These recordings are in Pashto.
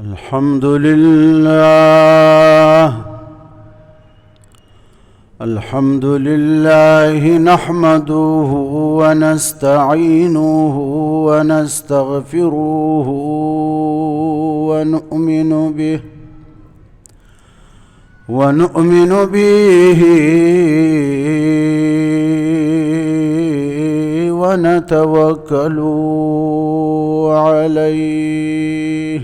الحمد لله الحمد لله نحمده ونستعينه ونستغفره ونؤمن به ونتوكل عليه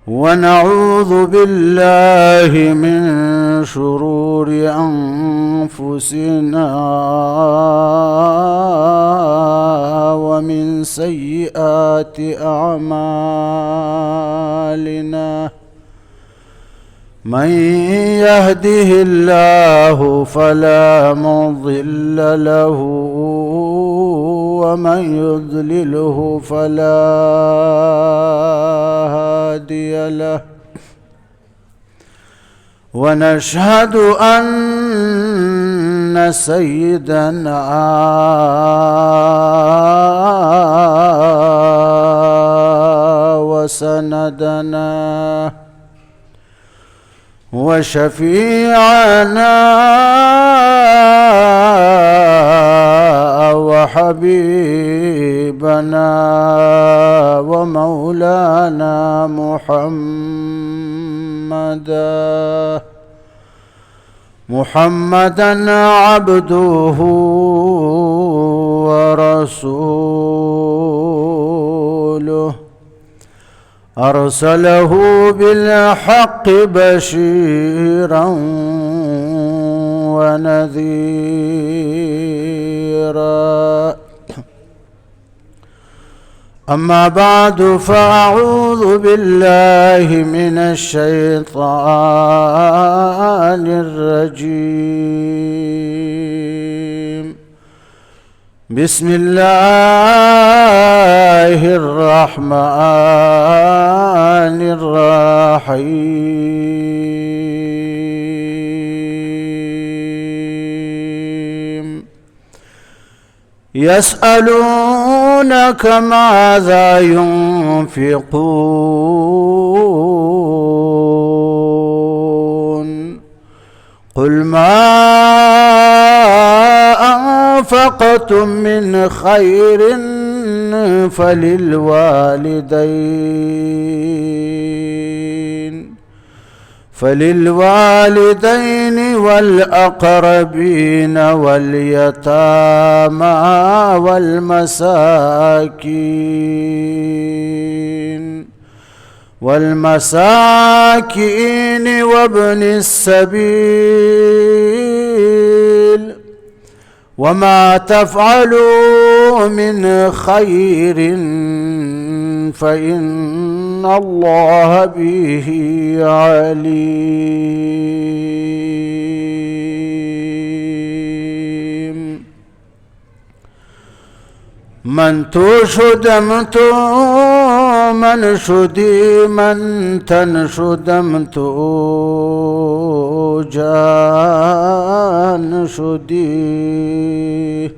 ونعوذ بالله من شرور أنفسنا ومن سيئات أعمالنا من يهده الله فلا مضل له ومن يضلله فلا هادي له ونشهد أن سيدنا وسندنا وشفيعنا وحبيبنا ومولانا محمدا عبده ورسوله أرسله بالحق بشيرا ونذيرا أما بعد فأعوذ بالله من الشيطان الرجيم بسم الله الرحمن الرحيم يسألونك ماذا ينفقون قل ما أنفقتم من خير فللوالدين والأقربين واليتامى والمساكين وابن السبيل وما تفعلوا من خير فإن الله به عليم من تشدمت من شدي من تنشدمت جان شدي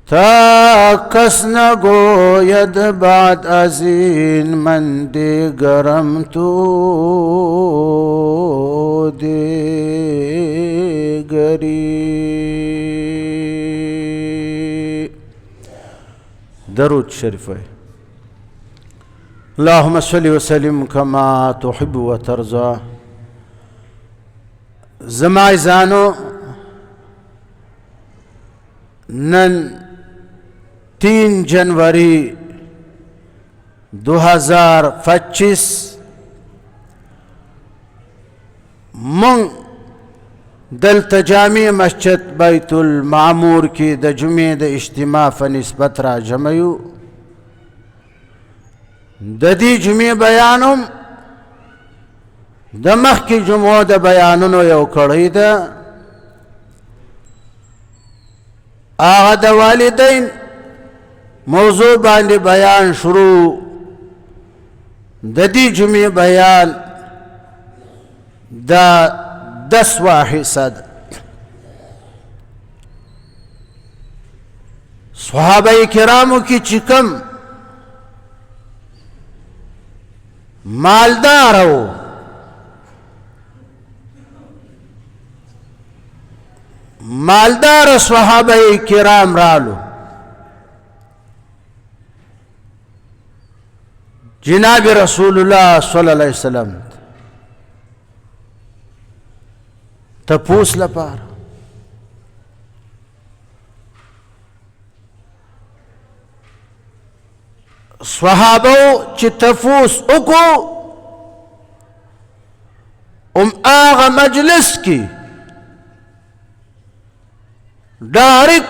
تا کس نگوید بعد از این من دیگرم تو دیگری. درود شریف اللهم صل وسلم كما تحب وترضى. زمای زانو نن 3 जनवरी 2025 من دلتا جامع مسجد بیت المعمور کی د جمعې د اجتماع فنسبت را جمعیو. د دې جمعې بیانم د مخکې جمعو د بیانونو یو کړی ده. هغه د والدین موضوع باندې بیان شروع. د دې جمعې بیان دا 10واں حصہ ده. صحابه کرامو کی چکم مالدار و مالدار صحابه کرام رالو جناب رسول الله صلی الله علیه وسلم تپوس لپاره صحابه چې تفوس وکړو هغه مجلس کې ډایرک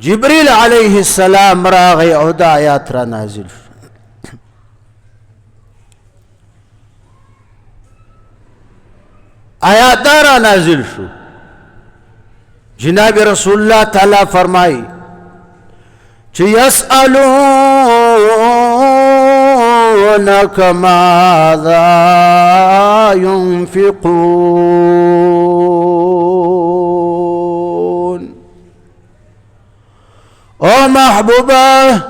جبریل علیه السلام راغی او دا آیات را نازل شو آیات دا را نازل شو جناب رسول الله تعالی فرمائی چې يسألونك ماذا ينفقون او محبوبه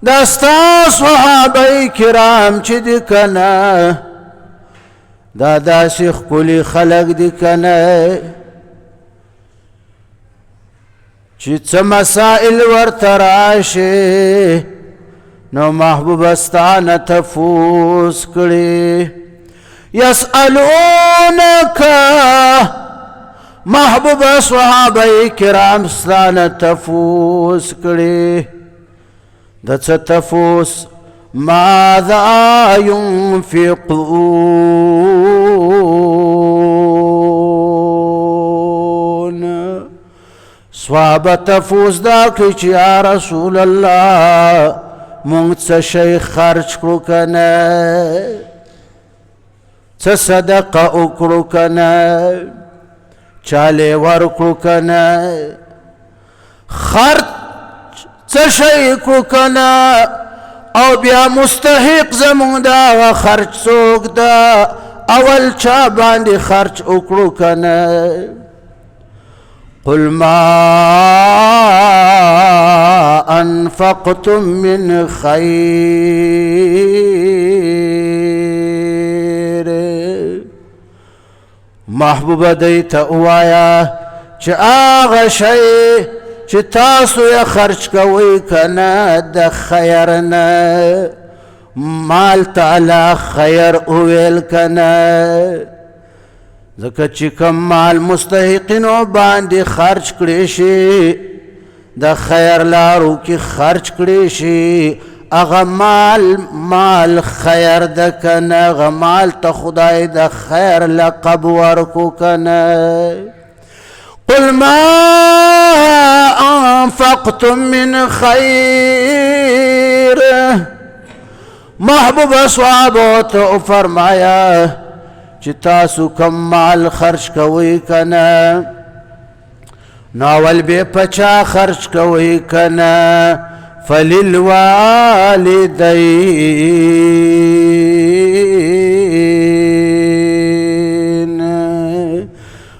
دستا صحابه کرام چې دي کنه دا داسې ښکلي خلق دي کنه چې څه مسائل ورته راشي نو محبوبه ستا نه تفوس کړي يسألونك محبوبه صحابه کرام ستا نه تفوس کړي د څه تفوس ماذا ينفقون صحابه تفوس دا کړي چې یا رسول الله مونږ څه شی خرج کړو کنه څه صدقه وکړو کنه چاله ورکړو کنه خرج څه شی کړو کنه او بیا مستحق زمونږ دا خرج څوک ده اول چا باندې خرج وکړو کنه قل ما أنفقتم من خير محبوبه دیتا اوایا چې هغه شی چې تاسو یې خرج کوئ کنه د خیر نه مال تعالی خیر وویل کنه ځکه چې کوم مال مستحقینو باندې خرج کړی شي د خیر لارو کې خرج کړی شي هغه مال خیر ده کنه هغه مال ته خدای د خیر لقب ورکو کنه قل ما انفقتم من خیر محبوب صحابه ته فرمایا چې تاسو کم مال خرج کوئ کنه نو اول به پچا خرج کوئ کنه فللوالدین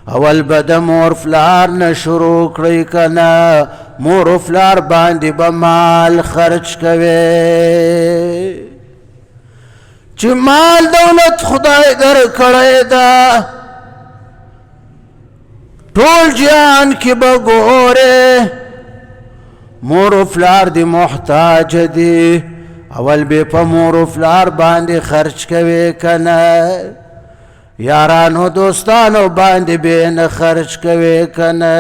اول به د مور فلار نه شروع کړئ کنه مور فلار باندې به مال خرج کوئ چې مال دولت خدای در کړی ده ټول جهان کې به ګورې مور و فلار دی محتاج دی اول به په مور و فلار باندې خرج کوي کنه یارانو دوستانو باندې به نه خرج کوي کنه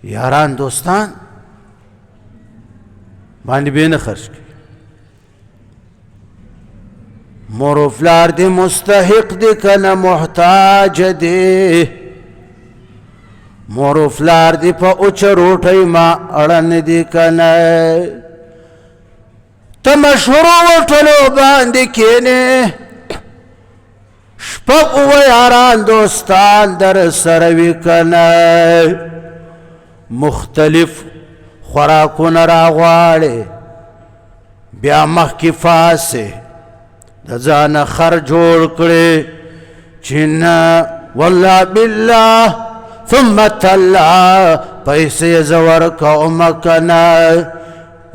یاران دوستان باندې به نه خرج کوي مور و فلار دی مستحق دی کنه محتاج دی مور و فلار دی په اوچ روټۍ ما اړن دی کنه ته مشهورو وټلو باندې کینې شپږ اووه یاران دوستان در سره وي کنه مختلف خوراکونه راغواړې بیا مخکې فاسې د ځانه خر جوړ کړې چې نه والله بالله ثم تالله پیسې زه ورکوم کنه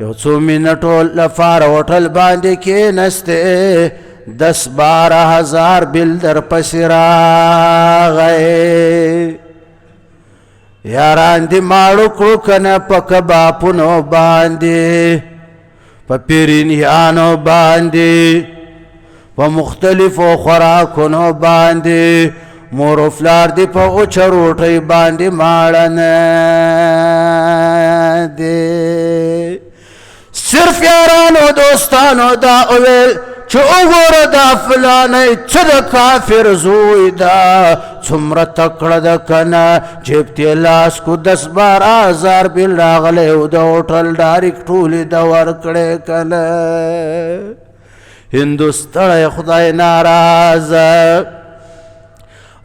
یو څو منټو لپاره هوټل باندې کېنستی 10-12 هزار بل در پسې راغی یاران دې ماړو کړو که نه په کبابونو باندې په پیرینیانو باندې په مختلفو خوراکونو باندې مور و پلار دې په اوچه روټۍ باندې ماړه نه دي صرف یارانو دوستانو دا وویل چې وګوره دا فلانی څه د کافر زوی ده څومره تکړه ده که نه جیب ته یې لاس کو 10-12 هزار بل راغلی و د هوټل ډایرکټ ټولې ده ورکړی که نه هندوستړی خدای ناراضه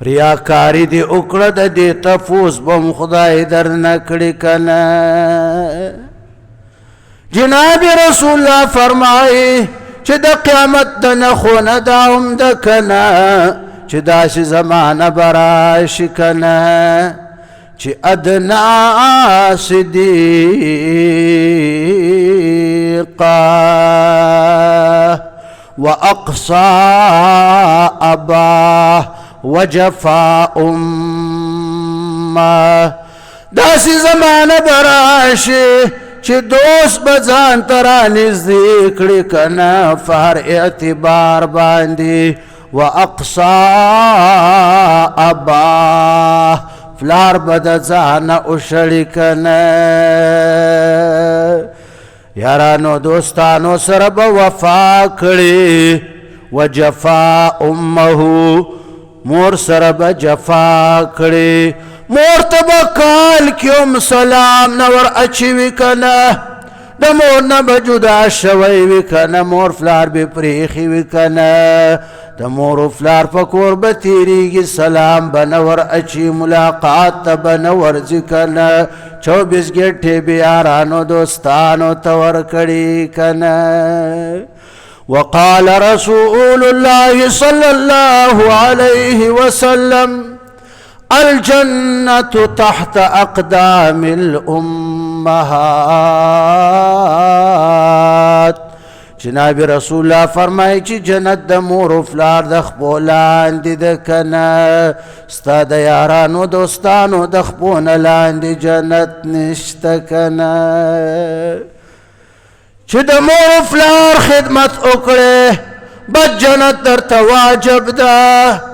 ریاکاري دې وکړه د دې تفوس به م خدای در نه کړي که نه جناب رسول الله فرمایي چې د قیامت د نښونه دا هم ده که نه چې داسې زمانه به راشي که نه چې ادنا صدیقه واقصى اباه وجفا امه داسې زمانه به راشي چې دوست به ځان ته رانږدې کړي که نه په هر اعتبار باندې واقصى اباه پلار به د ځانه وشړي که نه یارانو دوستانو سره به وفا کړي وجفا امه مور سره به جفا کړي مور ته به کال کې هم سلام نه ور اچوي که نه د مور نه به جدا شوی وي که نه مور پلار به پرېښي وي که نه د مور و پلار په کور به تېرېږي سلام به نه ور اچي ملاقات ته به نه ورځي که نه 24 ګنټې به یارانو دوستانو ته ورکړي که نه وقال رسول الله صلى الله عليه وسلم الجنة تحت أقدام الأمهات جناب رسول الله فرمایي چې جنت د مور و پلار د خپو لاندې ده که نه ستا د یارانو دوستانو د خپو نه لاندې جنت نشته که نه چې د مور و پلار خدمت وکړې بس جنت درته واجب ده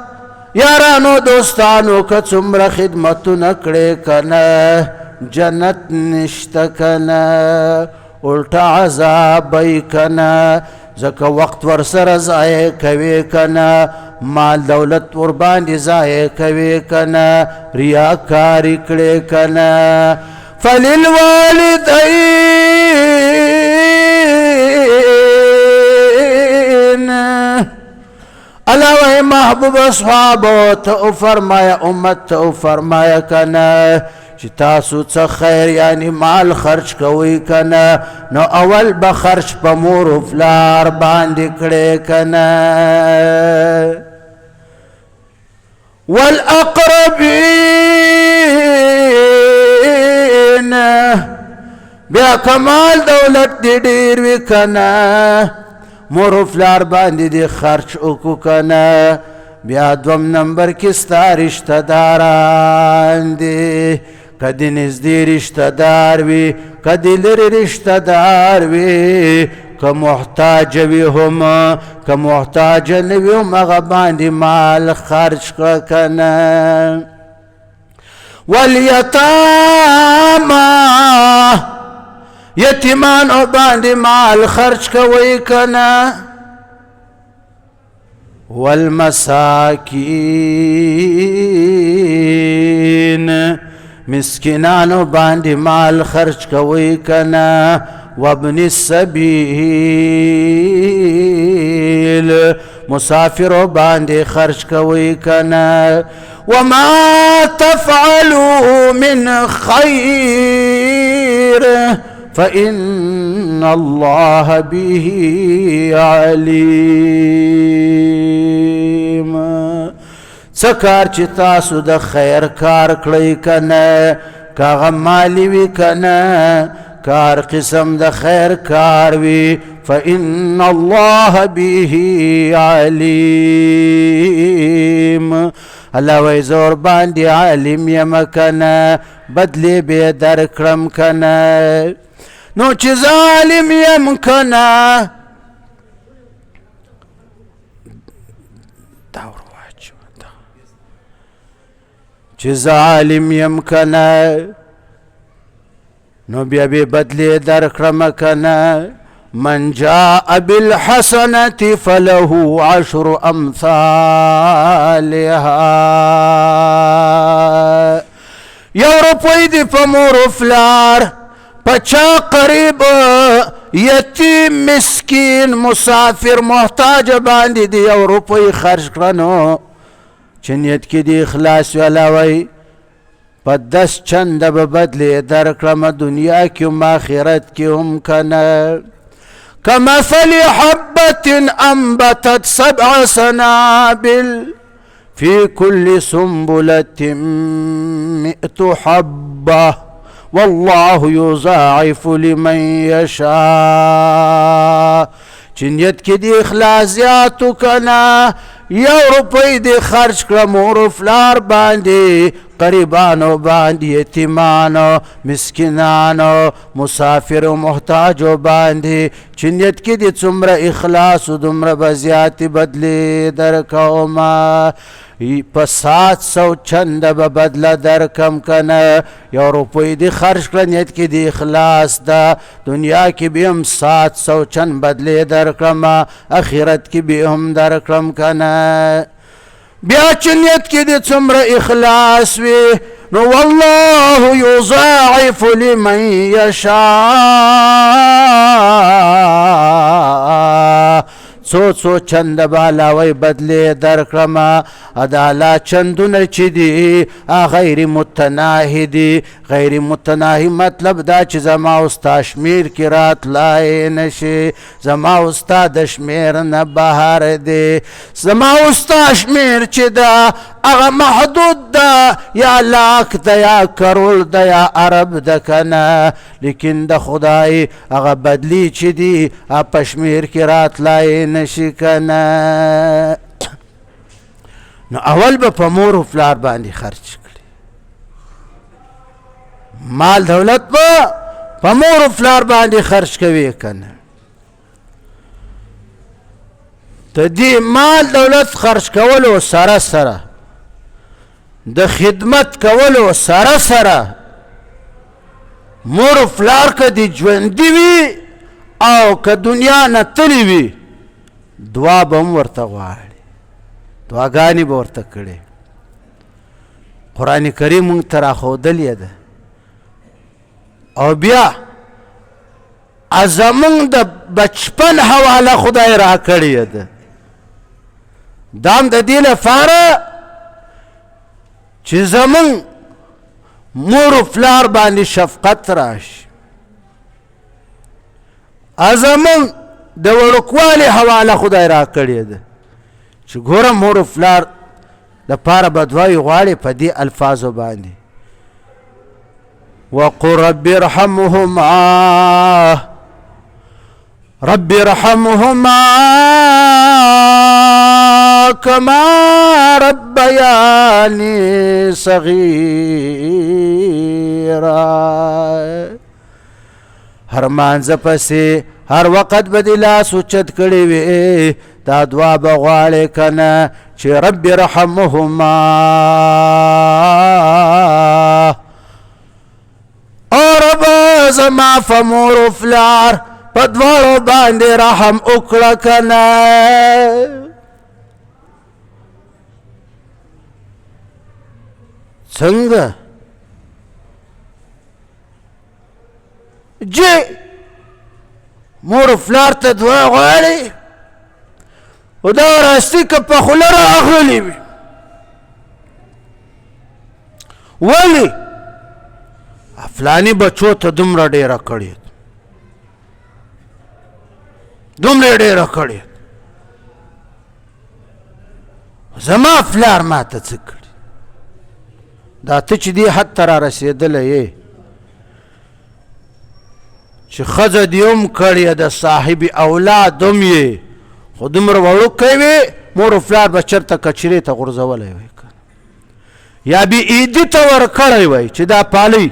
یارانو دوستانو که څومره خدمتونه کړې که نه جنت نشته که نه الټا عذاب به که نه ځکه وخت ورسره ضایع کوې که نه مال دولت ورباندې ضایع کوې که نه ریاکاري کړې که نه فللوالدین الله وی محبوب اصحابو ته فرمایا امت ته فرمایا که نه چې تاسو څه خیر یعنی مال خرچ کوئ که نه نو اول به خرچ په مور و پلار باندې کړئ که نه والاقربین بیا کمال دولت دی ډیر وي که نه مور و پلار باندې دې خرچ وکړو که نه بیا دوم نمبر کې ستا رشته داران دي که دې نږدې رشته دار وي که دې لرې رشته دار وي که محتاجه وي هم که محتاجه نه وي هم هغه باندې مال خرچ کړه که نه والیتاما یتیمانو باندې مال خرچ کوئ که نه والمساکین مسکینانو باندې مال خرچ کوئ که نه وابن السبیل مسافرو باندې خرچ کوئ که نه وما تفعلوا من خیر فإن الله به علیم څه کار چې تاسو د خیر کار کړئ که نه که هغه مالی وي که نه کار قسم د خیر کار وي فإن الله به علیم الله وی زور باندې عالم یم کنه بدلی به در کړم کنه نو چې ظالم یم کنه چې ظالم یم کنه نو بیا به بدلی در کړم کنه من جاء بالحسنة فله 10 أمثالها یو روپۍ دې په مور و پلار په چا قریب یتیم مسکین مسافر محتاج باندې دې یو روپۍ خرج کړه نو چې نیت کې دې اخلاص وي الله وایي په 10 چنده به بدلې در کړم دنیا کې هم آخرت کې هم کنه كمثل حبة أنبتت 7 سنابل في كل سنبلة 100 حبة والله يضاعف لمن يشاء چې نیت کې دې اخلاص زیاتو کنه یو روپۍ دې خرج کړه مور و پلار باندې قریبانو باندې یتیمانو مسکینانو مسافر و محتاجو باندې چې نیت کې دې څومره اخلاص و دومره به زیاتې بدلې درکومه په 700 چنده به بدله درکم کنه یو روپۍ دې خرج کړه نیت کې دې اخلاص ده دنیا کې به هم 700 چند بدلې درکړم آخرت کې به هم درکړم کنه بیا چې نیت کې دې څومره اخلاص وي نو والله یضاعف لمن یشاء څو چنده به علاوه بدلې درکړم د الله چندونه چې دي غیر متناهي دي غیر متناهي مطلب دا چې زما او ستا شمیر کې راتلای نشي زما او ستا د شمیر نه بهر دی زما او ستا شمیر چې ده هغه محدود ده یا لاک ده یا کرول ده یا عرب ده کنه لیکن د خدای هغه بدلی چې دي په شمیر کې راتلای نشي کنه نو اول به په مور و پلار باندې خرچ کړي مال دولت به په مور و پلار باندې خرچ کوي کنه د دې مال دولت خرچ کولو سره سره د خدمت کولو سره سره مور و پلار که دې ژوندي وي او که دنیا نه تللی وي دعا به هم ورته غواړي دعاګانې به ورته کړې قرآن کریم موږ ته راښودلې ده او بیا زموږ د بچپن حواله خدای راکړې ده دا هم د دې لپاره چې زموږ مور و پلار باندې شفقت راشي زموږ د وړوکوالي حواله خدای راکړې ده چې ګوره مور و پلار لپاره به دعایې غواړې په دې الفاظو باندې وقل رب ارحمهما رب ارحمهما كما ربياني صغيرا هر مانځه پسې هر وخت به دې لاس اوچت کړی وي دا دعا به غواړې کنه چې رب ارحمهما او رب زما په مور و پلار په دواړو باندې رحم وکړه کنه څنګه جي مور و پلار ته دعا غواړي و دا راستی که په خوله راغلی وي ولې فلاني بچو ته دومره ډېره کړې دومره ډېره کړې زما پلار ما ته څه کړي دا ته چې دې حد ته را رسېدلی یې چې ښځه دې هم کړې د صاحب اولاد هم یې خو دومره وړوکی وې مور و پلار به چېرته کچرې ته غورځولی وی یا بې عیدي ته ورکړی وی چې دا پالئ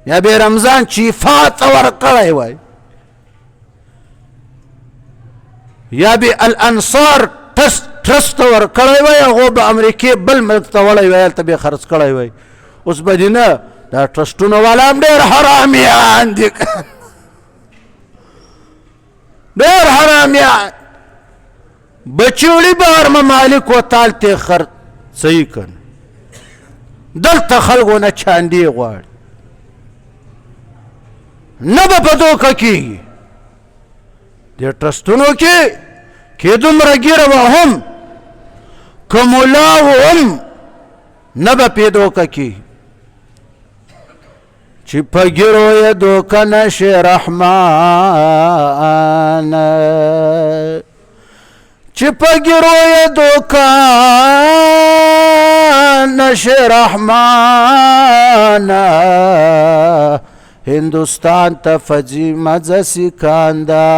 یا بې رمضان چیفا ته ورکړی وی یا بې الانصار ټرست ته ورکړی وی هغو به امریکې بل ملک ته وړی وی هلته به یې خرڅ کړی وی اوس به دې نه دا ټرسټونه والا هم ډېر حرامیان دي ډېر حرامیان بچوړي بهر ممالکو ته هلته یې صحیح کن دلته خلکو نه چاندې غواړي نه به په دوکه کېږي دې ټرسټونو کې دومره ګیره به هم که ملا و هم نه به پې دوکه کېږي چې په ګیرو یې دوکه نشي رحمان چې په ګیرو یې دوکه نشي رحمان هندوستان ته فجی مزه سکاندا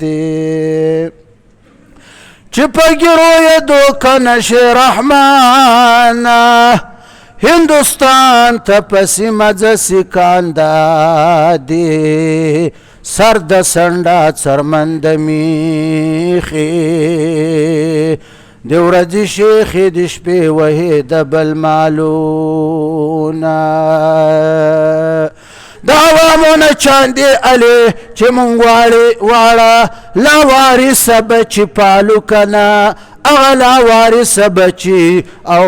دی چې په ګیرو یې دوکه نشي رحمان هندوستان ته پسې مزه سکاندا دی سر د سنډا څرمن د میخې د ورځې شیخې د شپې وهې د بل مالونه د عوامو نه چاندې علي چې مونږ واړه لا وارثه بچي پالو که نه هغه لا وارثه بچي او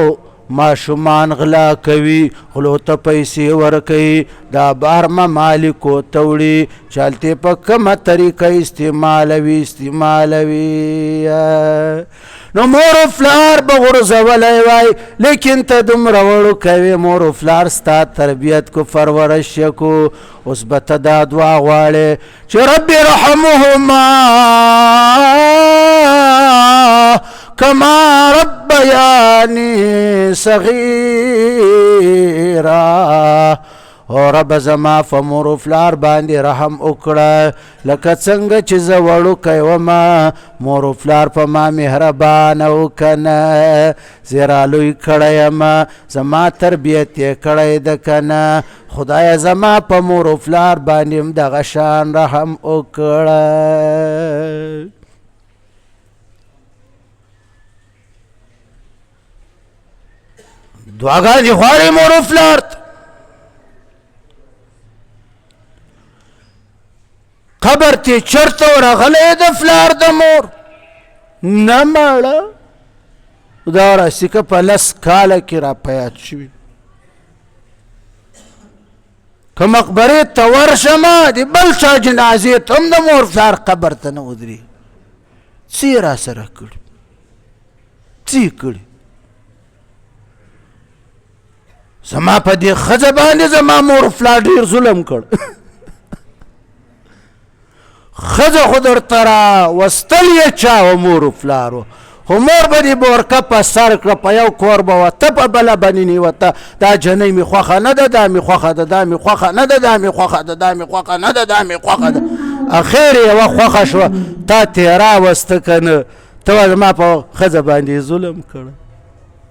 ماشومان غلا کوي غلو ته پیسې ورکوي دا بهر ممالکو ته وړي چې هلته په کومه طریقه استعمالوي نو مور و پلار به غورځولی وای لیکن ته دومره وړوکی وې مور و پلار ستا تربیت کو پرورش یې کو اوس به ته دا دعا غواړې چې رب رحمهما کما ربیانی صغیرا او رب زما په مور و پلار باندې رحم وکړه لکه څنګه چې زه وړوکی ومه مور و پلار په ما مهربانه وکنه زیرا لوی کړی یم زما تربیت یې کړی ده که نه خدایه زما په مور و پلار باندې هم دغه شان رحم وکړه دعاګانې غواړې مور و پلار ته قبر تی چرته ورغلی د پلار د مور نه مړه دا راسي که په 10 کاله کې را په یاد شوي که مقبرې ته ورشمه د بل چا جنازې ته هم د مور پلار قبر ته نه ودرېږي څه یې را سره کړي څه یې کړي زما په دې ښځه باندې زما مور پلار ډېر ظلم کړ ښځه خو درته راوستل یې چا و مور و پلارو خو مور به دې بورکه په سر کړه په یو کور به وته په بله به ننوته دا جنۍ مې خوښه نه ده دا مې خوښه ده دا مې خوښه نه ده دا مې خوښه ده دا مې خوښه نه ده دا مې خوښه ده اخر یوه خوښه شوه تا ترې راوسته که نه ته وه زما په ښځه باندې ظلم کړه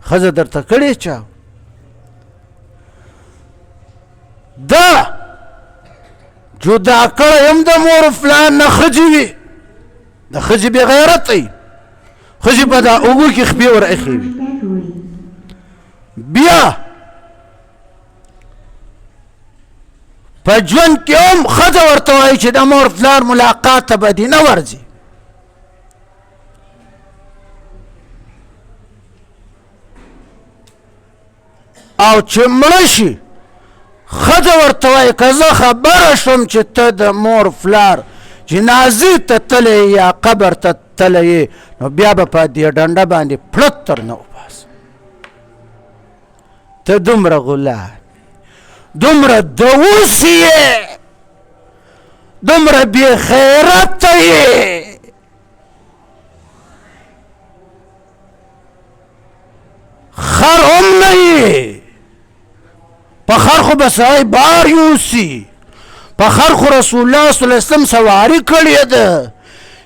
ښځه درته کړې چا دا جدا کړی هم د مور پلار نه ښځې وي د ښځې بې غیرته وي ښځې په دا اوږو کې خپې ور ایښې وي بیا په ژوند کې هم ښځه ورته وایي چې د مور پلار ملاقات ته به دې نه ورځي او چې مړه شي ښځه ورته وایي که زه خبره شوم چې ته د مور پلار جنازې ته تللی یا قبر ته تللی نو بیا به په دې ډنډه باندې پړت تر نه وباسم ته دومره غلام دومره دووس یې دومره بې خیرته یې خر هم نه یې په خر خو به سړی بار یوسي په خر خو رسول الله صلی الله علیه وسلم سواري کړې ده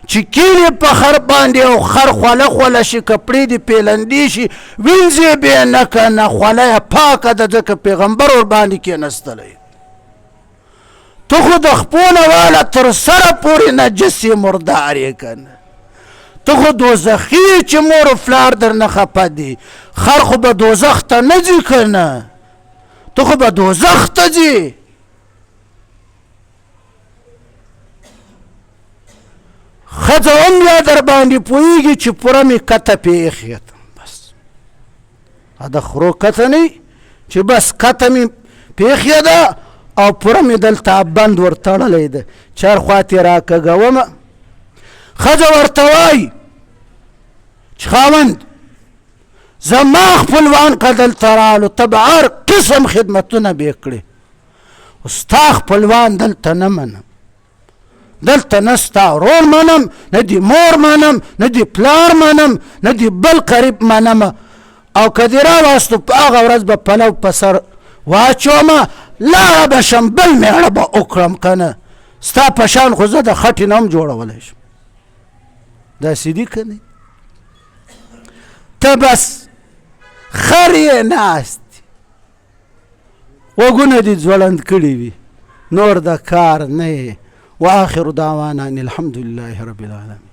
چې کینې په خر باندې او خر خوله خوله شي کپړې دې پیلندې شي وینځې بې نه که نه خوله یې پاکه ده ځکه پیغمبر ورباندې کېنستلی ته خو د خپونه واله تر سره پورې نجسې مردار یې که نه ته خو دوزخي چې مور و پلار درنه خفه دي خر خو به دوزخ ته نه ځي که نه ته خو به دوزخ ته ځي ښځه هم بیا در باندې پوهېږي چې پوره مې کته پې ایښې بس د خرو کته نه چې بس کته مې پېښې ده او پوره مې دلته بند ورتړلی ده چار خوا تې راکږومه ښځه ورته وایي چې خاوند زما خپلوان که دلته رالو ته به هر قسم خدمتونه به یې کړې خو ستا خپلوان دلته نه منم دلته نه ستا ورور منم نه دې مور منم نه دې پلار منم نه دې بل قریب منم او که دې راواستو په هغه ورځ به پلو په سر واچومه لاره به شم بل مېړه به وکړم که نه ستا په شان خو زه د خټې نه هم جوړولی شم داسې دي که نه ته بس خر یې ناست غوږونه دې ځوړند کړي وي نور د کار نه یې واخر دعوانا ان الحمد لله رب العالمين